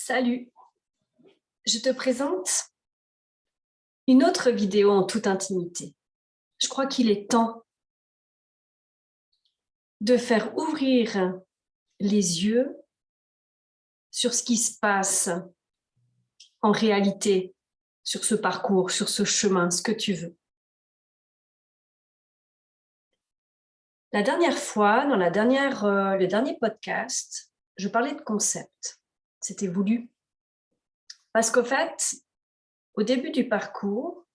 Salut, je te présente une autre vidéo en toute intimité. Je crois qu'il est temps de faire ouvrir les yeux sur ce qui se passe en réalité, sur ce parcours, sur ce chemin, ce que tu veux. La dernière fois, dans le dernier podcast, je parlais de concept. C'était voulu. Parce qu'au fait, au début du parcours,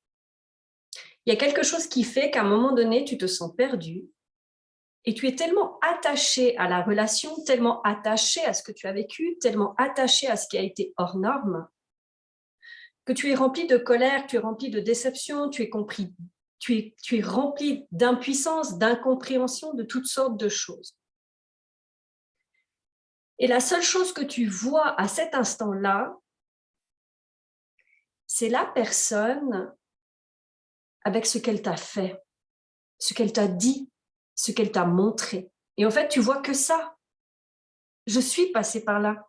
il y a quelque chose qui fait qu'à un moment donné, tu te sens perdu et tu es tellement attaché à la relation, tellement attaché à ce que tu as vécu, tellement attaché à ce qui a été hors norme, que tu es rempli de colère, tu es rempli de déception, tu es rempli d'impuissance, d'incompréhension, de toutes sortes de choses. Et la seule chose que tu vois à cet instant-là, c'est la personne avec ce qu'elle t'a fait, ce qu'elle t'a dit, ce qu'elle t'a montré. Et en fait, tu vois que ça. Je suis passée par là.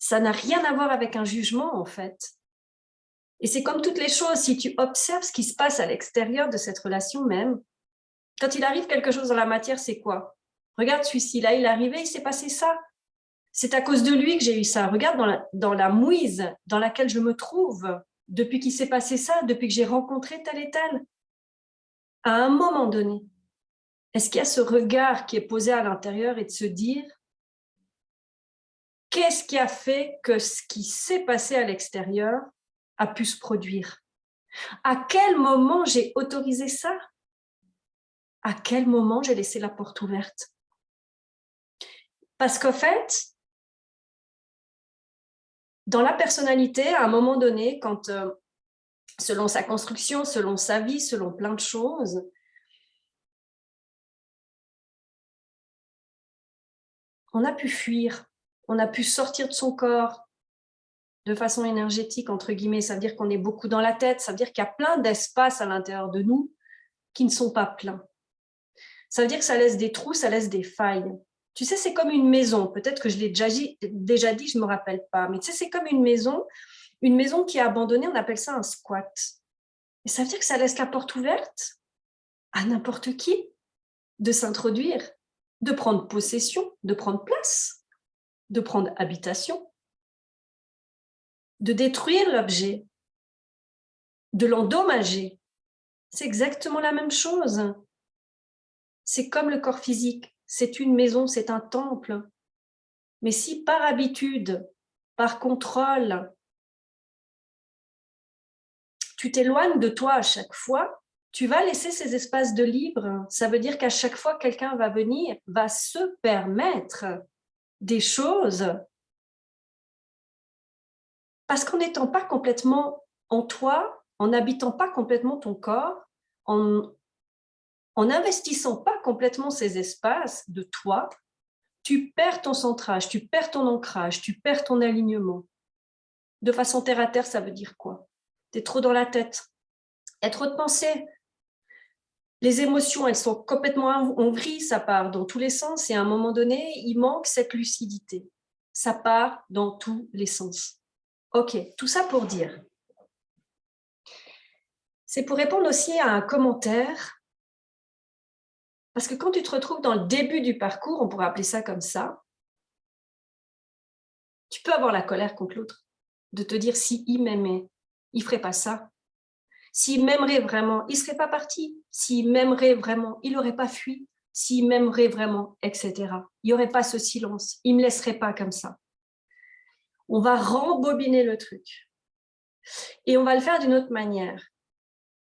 Ça n'a rien à voir avec un jugement, en fait. Et c'est comme toutes les choses, si tu observes ce qui se passe à l'extérieur de cette relation même, quand il arrive quelque chose dans la matière, c'est quoi? Regarde celui-ci, là, il est arrivé, il s'est passé ça. C'est à cause de lui que j'ai eu ça. Regarde dans la mouise dans laquelle je me trouve, depuis qu'il s'est passé ça, depuis que j'ai rencontré tel et tel. À un moment donné, est-ce qu'il y a ce regard qui est posé à l'intérieur et de se dire qu'est-ce qui a fait que ce qui s'est passé à l'extérieur a pu se produire? À quel moment j'ai autorisé ça? À quel moment j'ai laissé la porte ouverte? Parce qu'en fait, dans la personnalité, à un moment donné, quand selon sa construction, selon sa vie, selon plein de choses, on a pu fuir, on a pu sortir de son corps de façon énergétique, entre guillemets. Ça veut dire qu'on est beaucoup dans la tête, ça veut dire qu'il y a plein d'espaces à l'intérieur de nous qui ne sont pas pleins. Ça veut dire que ça laisse des trous, ça laisse des failles. Tu sais, c'est comme une maison. Peut-être que je l'ai déjà dit, je ne me rappelle pas. Mais tu sais, c'est comme une maison qui est abandonnée, on appelle ça un squat. Et ça veut dire que ça laisse la porte ouverte à n'importe qui de s'introduire, de prendre possession, de prendre place, de prendre habitation, de détruire l'objet, de l'endommager. C'est exactement la même chose. C'est comme le corps physique. C'est une maison, c'est un temple. Mais si par habitude, par contrôle, tu t'éloignes de toi à chaque fois, tu vas laisser ces espaces de libre. Ça veut dire qu'à chaque fois que quelqu'un va venir, va se permettre des choses, parce qu'en n'étant pas complètement en toi, en n'habitant pas complètement ton corps, en n'investissant pas complètement ces espaces de toi, tu perds ton centrage, tu perds ton ancrage, tu perds ton alignement. De façon terre à terre, ça veut dire quoi? Tu es trop dans la tête. Il y a trop de pensées. Les émotions, elles sont complètement en vrille, ça part dans tous les sens et à un moment donné, il manque cette lucidité. Ça part dans tous les sens. Ok, tout ça pour dire. C'est pour répondre aussi à un commentaire, parce que quand tu te retrouves dans le début du parcours, on pourrait appeler ça comme ça, tu peux avoir la colère contre l'autre, de te dire s'il m'aimait, il ne ferait pas ça. S'il m'aimerait vraiment, il ne serait pas parti. S'il m'aimerait vraiment, il n'aurait pas fui. S'il m'aimerait vraiment, etc. Il n'y aurait pas ce silence. Il ne me laisserait pas comme ça. On va rembobiner le truc. Et on va le faire d'une autre manière.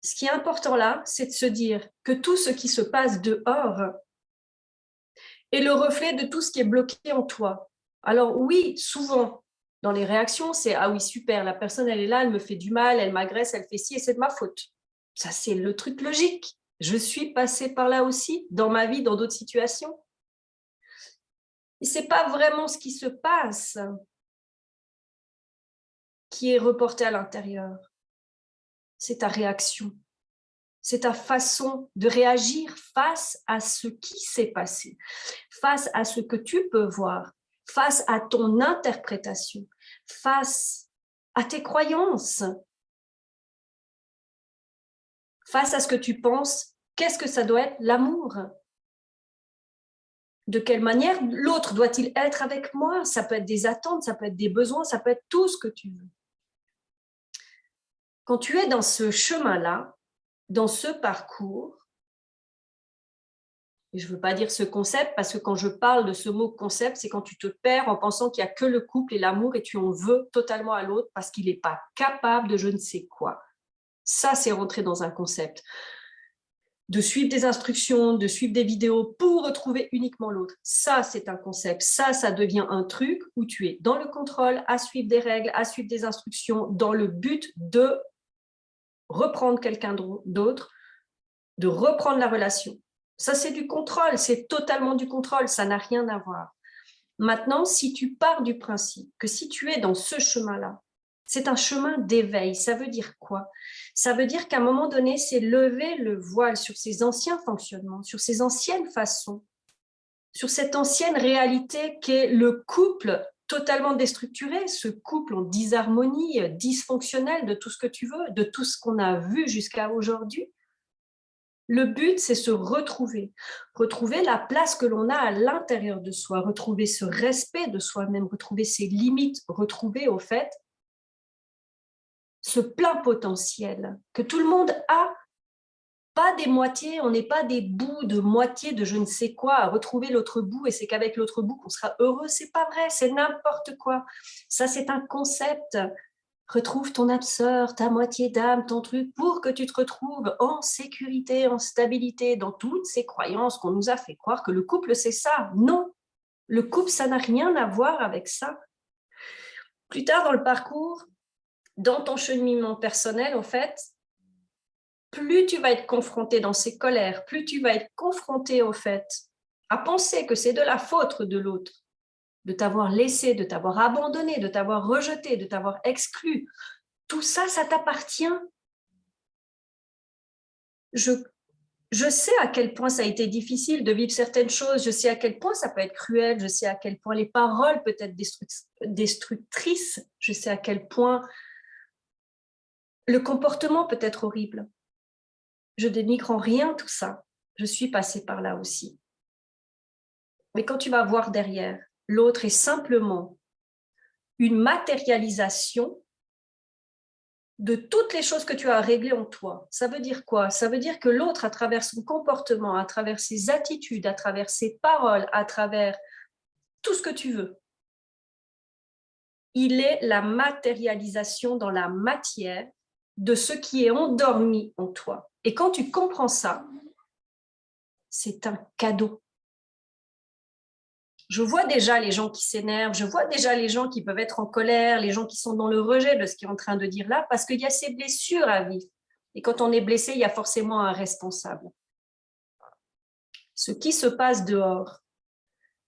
Ce qui est important là, c'est de se dire que tout ce qui se passe dehors est le reflet de tout ce qui est bloqué en toi. Alors oui, souvent, dans les réactions, c'est « Ah oui, super, la personne, elle est là, elle me fait du mal, elle m'agresse, elle fait ci et c'est de ma faute. » Ça, c'est le truc logique. Je suis passée par là aussi, dans ma vie, dans d'autres situations. Et ce n'est pas vraiment ce qui se passe qui est reporté à l'intérieur. C'est ta réaction. C'est ta façon de réagir face à ce qui s'est passé, face à ce que tu peux voir. face à ton interprétation, face à tes croyances, face à ce que tu penses, qu'est-ce que ça doit être l'amour? De quelle manière l'autre doit-il être avec moi? Ça peut être des attentes, ça peut être des besoins, ça peut être tout ce que tu veux. Quand tu es dans ce chemin-là, dans ce parcours, et je ne veux pas dire ce concept, parce que quand je parle de ce mot concept, c'est quand tu te perds en pensant qu'il n'y a que le couple et l'amour et tu en veux totalement à l'autre parce qu'il n'est pas capable de je ne sais quoi. Ça, c'est rentrer dans un concept. De suivre des instructions, de suivre des vidéos pour retrouver uniquement l'autre. Ça, c'est un concept. Ça devient un truc où tu es dans le contrôle, à suivre des règles, à suivre des instructions, dans le but de reprendre quelqu'un d'autre, de reprendre la relation. Ça, c'est du contrôle, c'est totalement du contrôle, ça n'a rien à voir. Maintenant, si tu pars du principe que si tu es dans ce chemin-là, c'est un chemin d'éveil. Ça veut dire quoi? Ça veut dire qu'à un moment donné, c'est lever le voile sur ces anciens fonctionnements, sur ces anciennes façons, sur cette ancienne réalité qu'est le couple totalement déstructuré, ce couple en disharmonie, dysfonctionnel de tout ce que tu veux, de tout ce qu'on a vu jusqu'à aujourd'hui. Le but, c'est se retrouver, retrouver la place que l'on a à l'intérieur de soi, retrouver ce respect de soi-même, retrouver ses limites, retrouver au fait ce plein potentiel que tout le monde a, pas des moitiés, on n'est pas des bouts de moitié de je ne sais quoi à retrouver l'autre bout et c'est qu'avec l'autre bout qu'on sera heureux, c'est pas vrai, c'est n'importe quoi. Ça, c'est un concept. Retrouve ton âme sœur, ta moitié d'âme, ton truc, pour que tu te retrouves en sécurité, en stabilité, dans toutes ces croyances qu'on nous a fait croire que le couple, c'est ça. Non, le couple, ça n'a rien à voir avec ça. Plus tard dans le parcours, dans ton cheminement personnel, en fait, plus tu vas être confronté dans ces colères, plus tu vas être confronté au fait à penser que c'est de la faute de l'autre, de t'avoir laissé, de t'avoir abandonné, de t'avoir rejeté, de t'avoir exclu. Tout ça, ça t'appartient. Je sais à quel point ça a été difficile de vivre certaines choses, je sais à quel point ça peut être cruel, je sais à quel point les paroles peuvent être destructrices, je sais à quel point le comportement peut être horrible. Je dénigre en rien tout ça, je suis passée par là aussi. Mais quand tu vas voir derrière, l'autre est simplement une matérialisation de toutes les choses que tu as réglées en toi. Ça veut dire quoi? Ça veut dire que l'autre, à travers son comportement, à travers ses attitudes, à travers ses paroles, à travers tout ce que tu veux, il est la matérialisation dans la matière de ce qui est endormi en toi. Et quand tu comprends ça, c'est un cadeau. Je vois déjà les gens qui s'énervent, je vois déjà les gens qui peuvent être en colère, les gens qui sont dans le rejet de ce qu'il est en train de dire là, parce qu'il y a ces blessures à vivre. Et quand on est blessé, il y a forcément un responsable. Ce qui se passe dehors,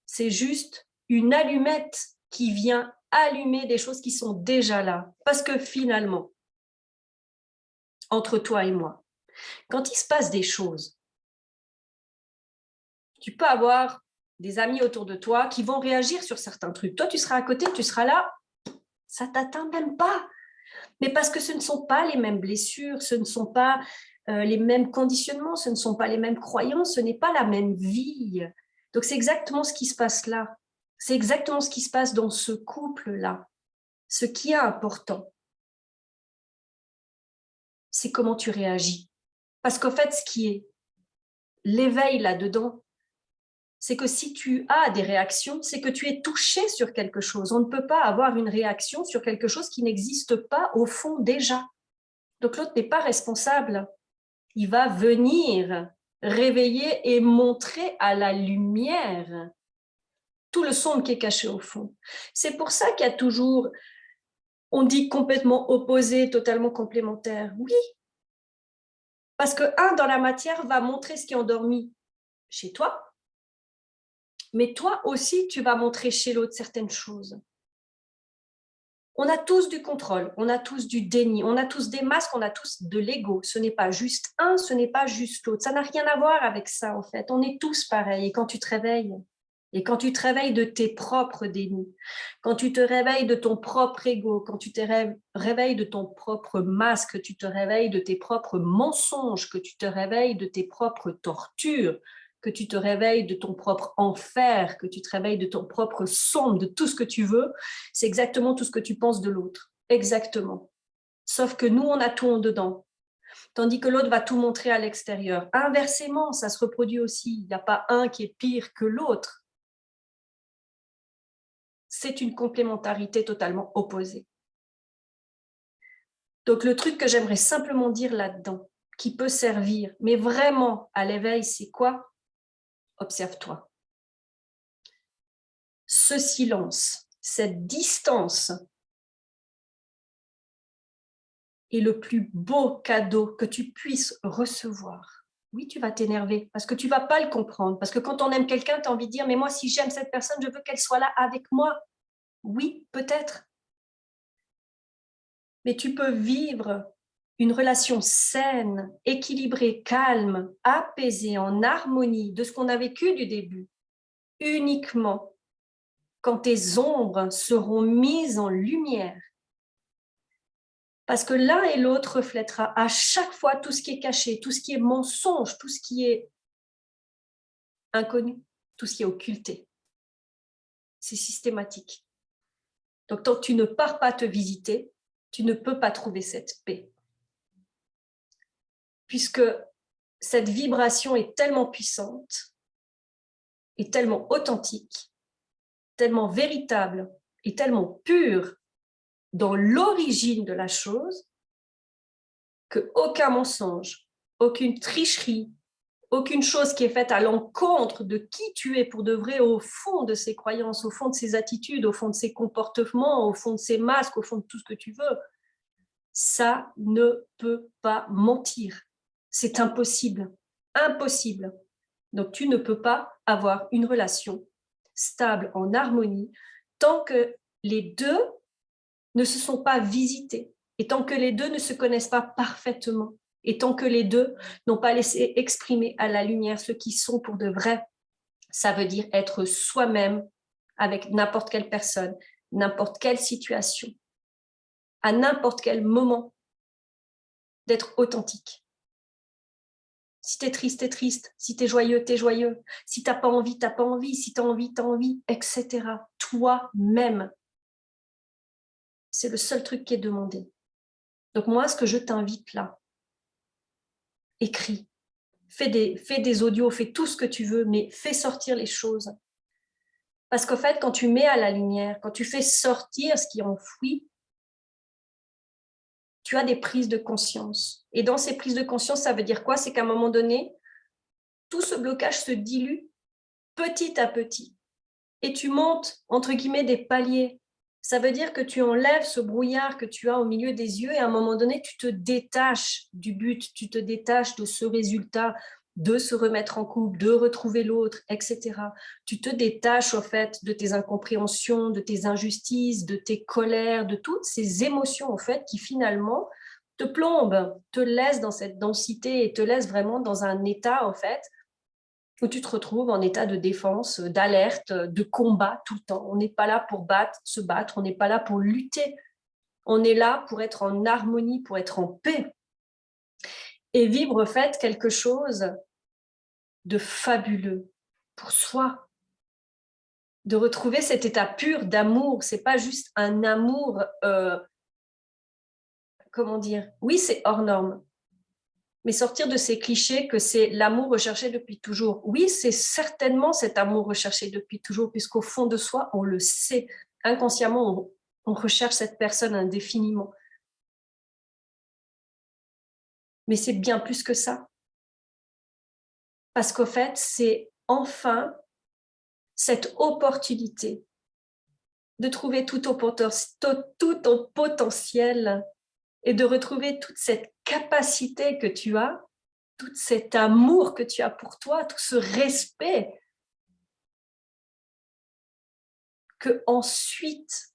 c'est juste une allumette qui vient allumer des choses qui sont déjà là. Parce que finalement, entre toi et moi, quand il se passe des choses, tu peux avoir des amis autour de toi qui vont réagir sur certains trucs. Toi, tu seras à côté, tu seras là, ça ne t'atteint même pas. Mais parce que ce ne sont pas les mêmes blessures, ce ne sont pas les mêmes conditionnements, ce ne sont pas les mêmes croyances, ce n'est pas la même vie. Donc, c'est exactement ce qui se passe là. C'est exactement ce qui se passe dans ce couple-là. Ce qui est important, c'est comment tu réagis. Parce qu'en fait, ce qui est l'éveil là-dedans, c'est que si tu as des réactions, c'est que tu es touché sur quelque chose. On ne peut pas avoir une réaction sur quelque chose qui n'existe pas au fond déjà. Donc l'autre n'est pas responsable. Il va venir réveiller et montrer à la lumière tout le sombre qui est caché au fond. C'est pour ça qu'il y a toujours, on dit complètement opposé, totalement complémentaire. Oui, parce que un dans la matière va montrer ce qui est endormi chez toi, mais toi aussi, tu vas montrer chez l'autre certaines choses. On a tous du contrôle, on a tous du déni, on a tous des masques, on a tous de l'ego. Ce n'est pas juste un, ce n'est pas juste l'autre. Ça n'a rien à voir avec ça, en fait. On est tous pareils. Et quand tu te réveilles, Et quand tu te réveilles de tes propres dénis, quand tu te réveilles de ton propre ego, quand tu te réveilles de ton propre masque, tu te réveilles de tes propres mensonges, que tu te réveilles de tes propres tortures, que tu te réveilles de ton propre enfer, que tu te réveilles de ton propre sombre, de tout ce que tu veux, c'est exactement tout ce que tu penses de l'autre. Exactement. Sauf que nous, on a tout en dedans. Tandis que l'autre va tout montrer à l'extérieur. Inversement, ça se reproduit aussi. Il n'y a pas un qui est pire que l'autre. C'est une complémentarité totalement opposée. Donc, le truc que j'aimerais simplement dire là-dedans, qui peut servir, mais vraiment à l'éveil, c'est quoi? Observe-toi. Ce silence, cette distance est le plus beau cadeau que tu puisses recevoir. Oui, tu vas t'énerver parce que tu ne vas pas le comprendre. Parce que quand on aime quelqu'un, tu as envie de dire, mais moi, si j'aime cette personne, je veux qu'elle soit là avec moi. Oui, peut-être. Mais tu peux vivre une relation saine, équilibrée, calme, apaisée, en harmonie de ce qu'on a vécu du début, uniquement quand tes ombres seront mises en lumière. Parce que l'un et l'autre reflètera à chaque fois tout ce qui est caché, tout ce qui est mensonge, tout ce qui est inconnu, tout ce qui est occulté. C'est systématique. Donc, tant que tu ne pars pas te visiter, tu ne peux pas trouver cette paix. Puisque cette vibration est tellement puissante, est tellement authentique, tellement véritable et tellement pure dans l'origine de la chose qu'aucun mensonge, aucune tricherie, aucune chose qui est faite à l'encontre de qui tu es pour de vrai au fond de ses croyances, au fond de ses attitudes, au fond de ses comportements, au fond de ses masques, au fond de tout ce que tu veux, ça ne peut pas mentir. C'est impossible. Impossible. Donc, tu ne peux pas avoir une relation stable, en harmonie, tant que les deux ne se sont pas visités et tant que les deux ne se connaissent pas parfaitement et tant que les deux n'ont pas laissé exprimer à la lumière ce qu'ils sont pour de vrai. Ça veut dire être soi-même avec n'importe quelle personne, n'importe quelle situation, à n'importe quel moment, d'être authentique. Si tu es triste, tu es triste. Si tu es joyeux, tu es joyeux. Si tu n'as pas envie, tu n'as pas envie. Si tu as envie, tu as envie, etc. Toi-même. C'est le seul truc qui est demandé. Donc moi, ce que je t'invite là, écris. Fais des audios, fais tout ce que tu veux, mais fais sortir les choses. Parce qu'en fait, quand tu mets à la lumière, quand tu fais sortir ce qui est enfoui, tu as des prises de conscience. Et dans ces prises de conscience, ça veut dire quoi? C'est qu'à un moment donné, tout ce blocage se dilue petit à petit. Et tu montes, entre guillemets, des paliers. Ça veut dire que tu enlèves ce brouillard que tu as au milieu des yeux et à un moment donné, tu te détaches du but, tu te détaches de ce résultat, de se remettre en couple, de retrouver l'autre, etc. Tu te détaches, au fait, de tes incompréhensions, de tes injustices, de tes colères, de toutes ces émotions, en fait, qui finalement te plombent, te laissent dans cette densité et te laissent vraiment dans un état, en fait, où tu te retrouves en état de défense, d'alerte, de combat tout le temps. On n'est pas là pour se battre, on n'est pas là pour lutter. On est là pour être en harmonie, pour être en paix et vivre, en fait, quelque chose de fabuleux pour soi, de retrouver cet état pur d'amour. C'est pas juste un amour, comment dire, oui, c'est hors norme, mais sortir de ces clichés que c'est l'amour recherché depuis toujours. Oui, c'est certainement cet amour recherché depuis toujours, puisqu'au fond de soi, on le sait. Inconsciemment, on recherche cette personne indéfiniment. Mais c'est bien plus que ça. Parce qu'au fait, c'est enfin cette opportunité de trouver tout ton potentiel et de retrouver toute cette capacité que tu as, tout cet amour que tu as pour toi, tout ce respect que ensuite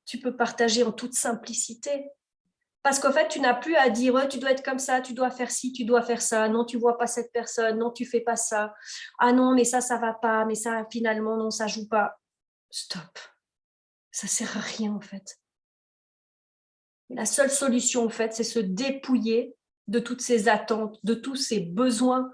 tu peux partager en toute simplicité. Parce qu'en fait, tu n'as plus à dire tu dois être comme ça, tu dois faire ci, tu dois faire ça. Non, tu ne vois pas cette personne. Non, tu ne fais pas ça. Ah non, mais ça ne va pas. Mais ça, finalement, non, ça ne joue pas. Stop. Ça ne sert à rien, en fait. La seule solution, en fait, c'est se dépouiller de toutes ces attentes, de tous ces besoins,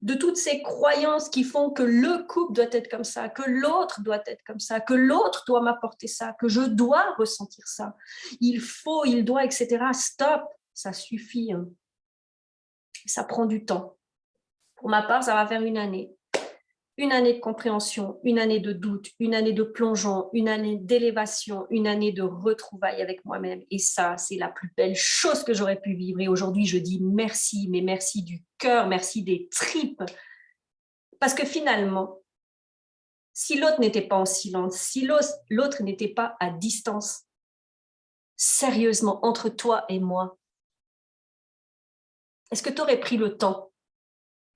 de toutes ces croyances qui font que le couple doit être comme ça, que l'autre doit être comme ça, que l'autre doit m'apporter ça, que je dois ressentir ça. Il faut, il doit, etc. Stop, ça suffit. Hein. Ça prend du temps. Pour ma part, ça va faire une année. Une année de compréhension, une année de doute, une année de plongeon, une année d'élévation, une année de retrouvailles avec moi-même. Et ça, c'est la plus belle chose que j'aurais pu vivre. Et aujourd'hui, je dis merci, mais merci du cœur, merci des tripes. Parce que finalement, si l'autre n'était pas en silence, si l'autre n'était pas à distance, sérieusement, entre toi et moi, est-ce que tu aurais pris le temps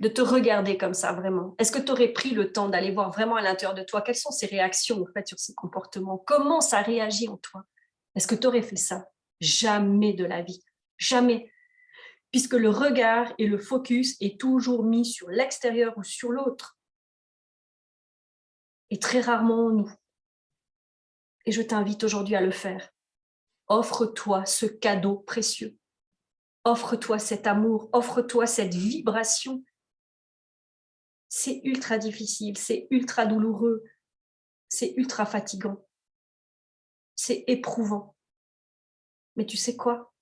de te regarder comme ça, vraiment? Est-ce que tu aurais pris le temps d'aller voir vraiment à l'intérieur de toi quelles sont ses réactions, en fait, sur ces comportements? Comment ça réagit en toi? Est-ce que tu aurais fait ça? Jamais de la vie. Jamais. Puisque le regard et le focus est toujours mis sur l'extérieur ou sur l'autre. Et très rarement en nous. Et je t'invite aujourd'hui à le faire. Offre-toi ce cadeau précieux. Offre-toi cet amour. Offre-toi cette vibration. C'est ultra difficile, c'est ultra douloureux, c'est ultra fatigant, c'est éprouvant. Mais tu sais quoi?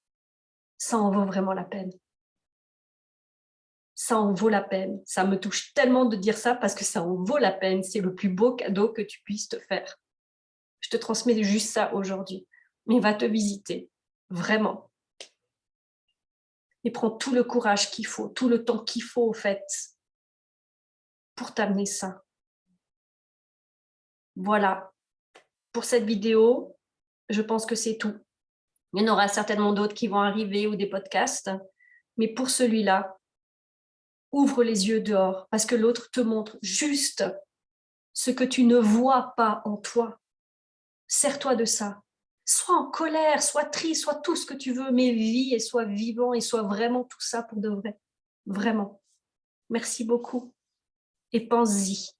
Ça en vaut vraiment la peine. Ça en vaut la peine. Ça me touche tellement de dire ça parce que ça en vaut la peine. C'est le plus beau cadeau que tu puisses te faire. Je te transmets juste ça aujourd'hui. Mais va te visiter, vraiment. Et prends tout le courage qu'il faut, tout le temps qu'il faut, au fait, pour t'amener ça. Voilà. Pour cette vidéo, je pense que c'est tout. Il y en aura certainement d'autres qui vont arriver ou des podcasts. Mais pour celui-là, ouvre les yeux dehors parce que l'autre te montre juste ce que tu ne vois pas en toi. Sers-toi de ça. Sois en colère, sois triste, sois tout ce que tu veux, mais vis et sois vivant et sois vraiment tout ça pour de vrai. Vraiment. Merci beaucoup. Et pense-y.